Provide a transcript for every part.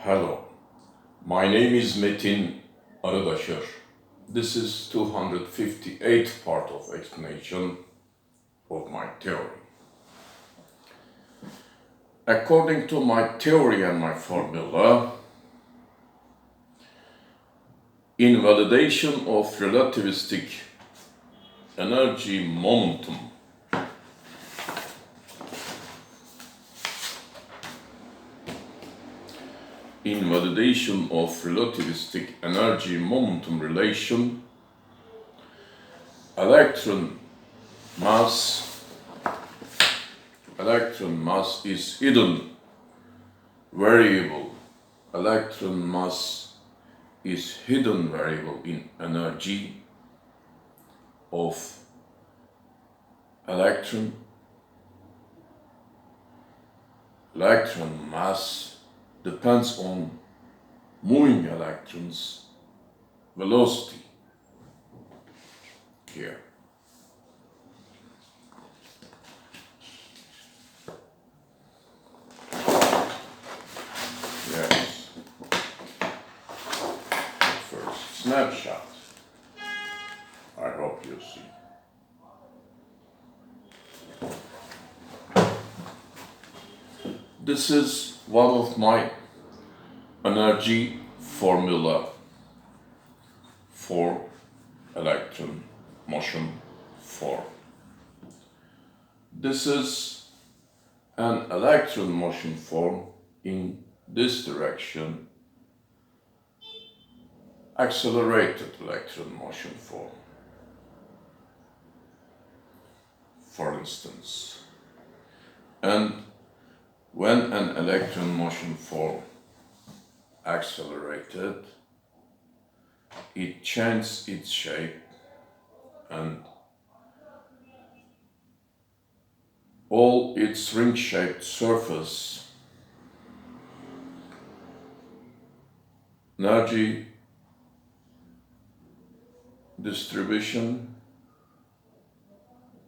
Hello, my name is Metin Arıdaşır. This is 258th part of explanation of my theory. According to my theory and my formula, invalidation of relativistic energy momentum relativistic energy momentum relation, electron mass is hidden variable. Electron mass is hidden variable in energy of electron. Electron mass depends on moving electrons' velocity here. Yes. First snapshot. I hope you see. This is one of my energy formula for electron motion form. This is an electron motion form in this direction, accelerated electron motion form. For instance, and when an electron motion form accelerated, it changes its shape and all its ring-shaped surface energy distribution,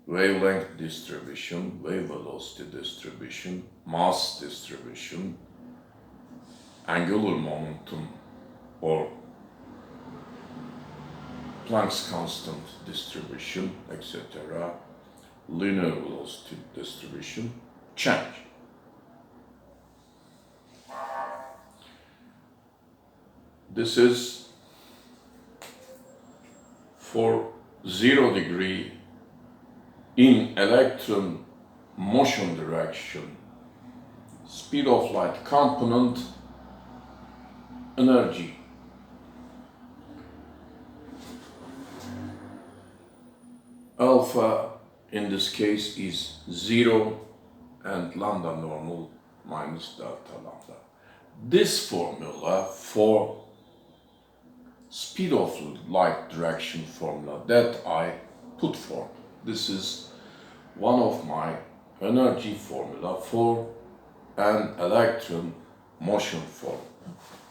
wavelength distribution, wave velocity distribution, mass distribution, angular momentum or Planck's constant distribution, etc., linear velocity distribution change. This is for 0 degree in electron motion direction, speed of light component, energy. Alpha in this case is 0 and lambda normal minus delta lambda. This formula for speed of light direction formula that I put forth. This is one of my energy formula for an electron motion form.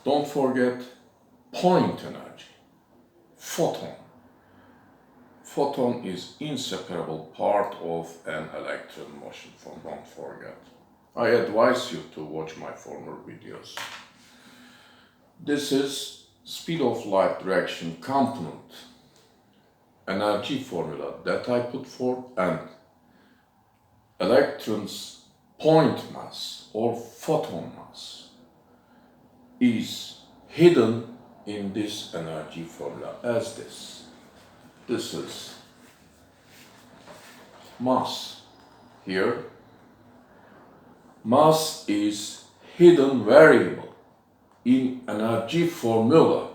Don't forget point energy, photon. Photon is inseparable part of an electron motion form, don't forget. I advise you to watch my former videos. This is speed of light direction component energy formula that I put forth, and electron's point mass or photon mass is hidden in this energy formula as this. This is mass here. Mass is hidden variable in energy formula.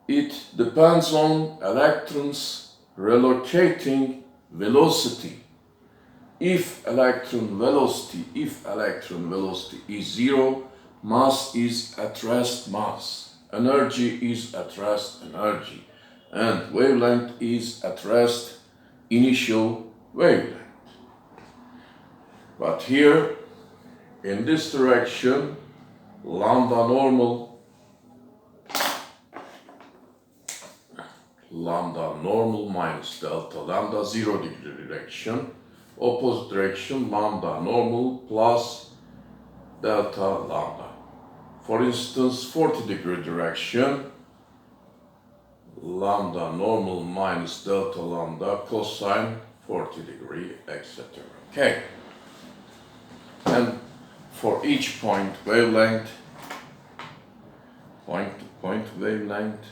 It depends on electrons relocating velocity. If electron velocity is 0, mass is at rest mass, energy is at rest energy, and wavelength is at rest initial wavelength. But here, in this direction, lambda normal minus delta lambda, 0 degree direction, opposite direction lambda normal plus delta lambda. For instance, 40-degree direction, lambda normal minus delta lambda cosine 40 degree, etc. Okay. And for each point wavelength, point wavelength,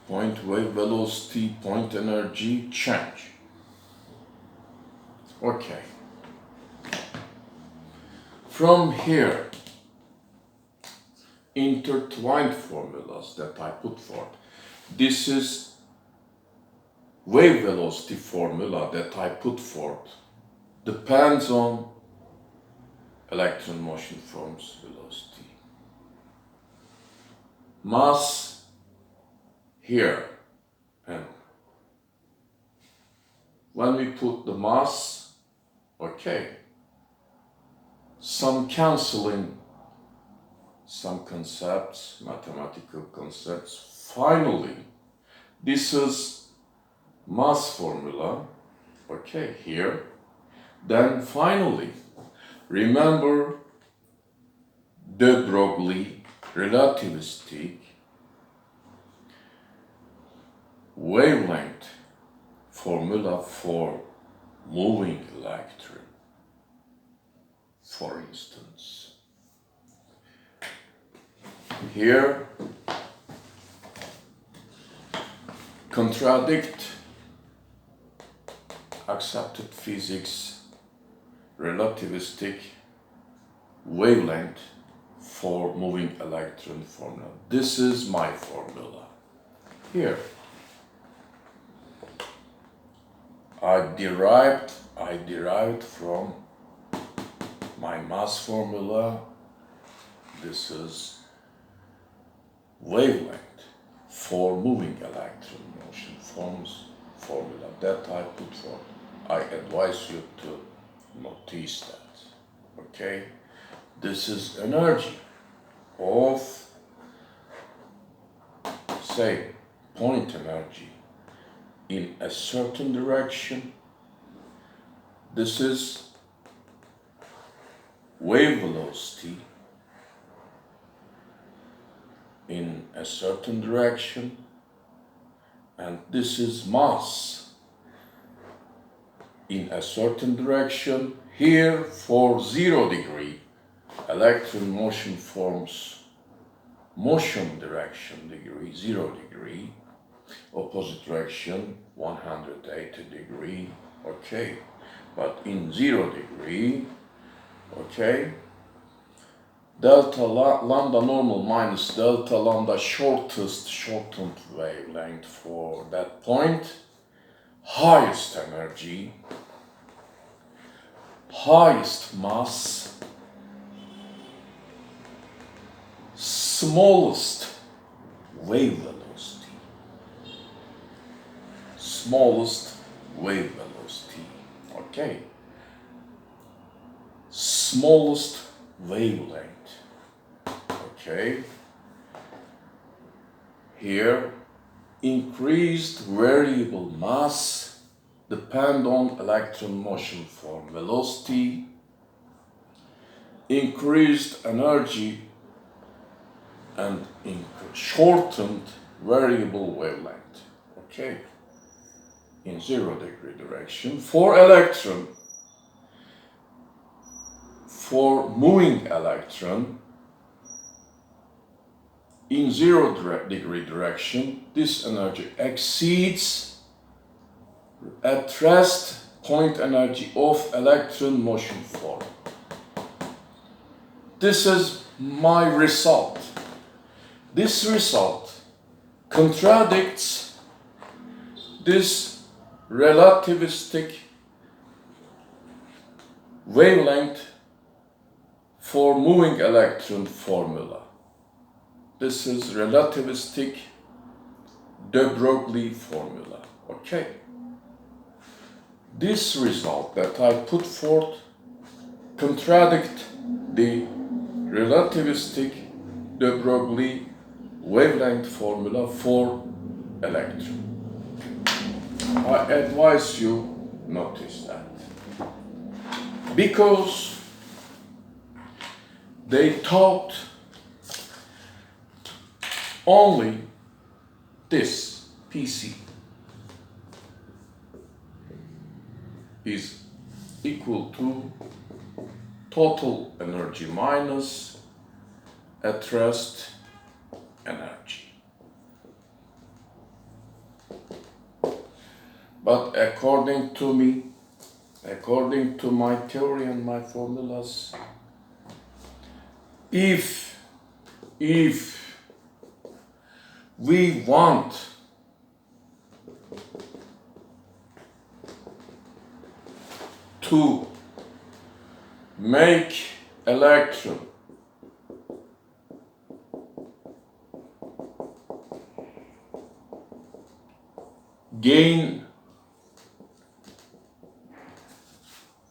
point wave velocity, point energy change. Okay. From here, intertwined formulas that I put forth. This is wave velocity formula that I put forth. Depends on electron motion forms velocity. Mass here, and when we put the mass, okay, some cancelling, some concepts, mathematical concepts. Finally, this is mass formula, okay, here. Then finally, remember de Broglie relativistic wavelength formula for moving electron, for instance. Here, contradict accepted physics relativistic wavelength for moving electron formula. This is my formula. Here, I derived from my mass formula. This is wavelength for moving electron motion forms formula that I put forth. I advise you to notice that. Okay, this is energy of, say, point energy in a certain direction. This is wave velocity in a certain direction, and this is mass in a certain direction. Here, for 0 degree, electron motion forms motion direction degree, 0 degree, opposite direction, 180 degree, okay. But in 0 degree, okay, delta lambda normal minus delta lambda shortened wavelength for that point, highest energy, highest mass, smallest wave velocity, smallest wave velocity, okay, smallest wavelength, okay. Here, increased variable mass depend on electron motion form velocity, increased energy, and shortened variable wavelength, okay, in 0 degree direction. For electron, for moving electron in 0 degree direction, this energy exceeds at rest point energy of electron motion form. This is my result. This result contradicts this relativistic wavelength for moving electron formula. This is relativistic de Broglie formula, okay. This result that I put forth contradict the relativistic de Broglie wavelength formula for electron. I advise you notice that, because they taught only this PC is equal to total energy minus at rest energy. But according to me, according to my theory and my formulas, if we want to make electron gain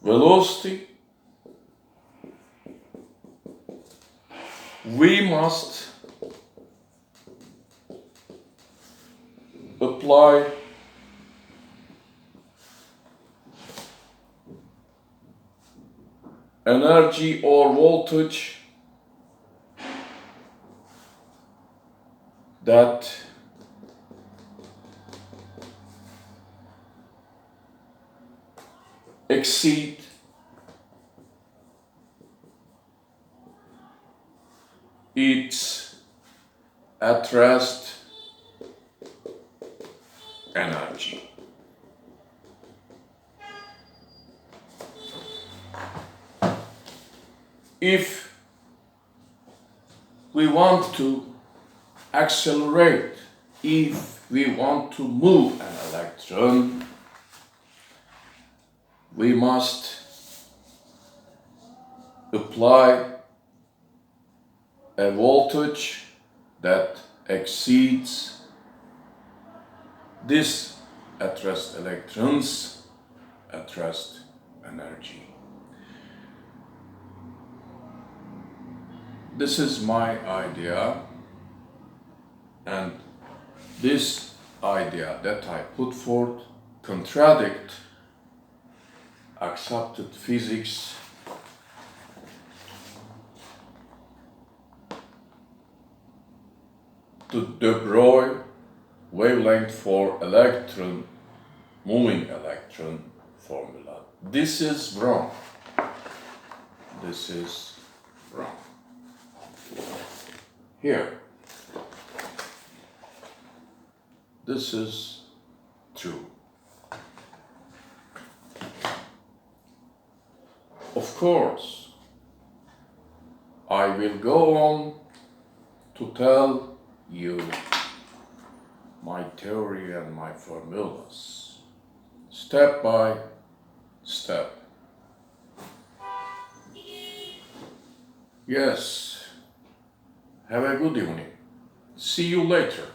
velocity, we must apply energy or voltage that exceed its at rest energy. If we want to accelerate, if we want to move an electron, we must apply a voltage that exceeds this at rest electron's at rest energy. This is my idea, and this idea that I put forth contradict accepted physics to de Broglie wavelength for electron, moving electron formula. This is wrong. This is wrong. Here, this is true. Of course, I will go on to tell you my theory and my formulas, step by step. Yes, have a good evening. See you later.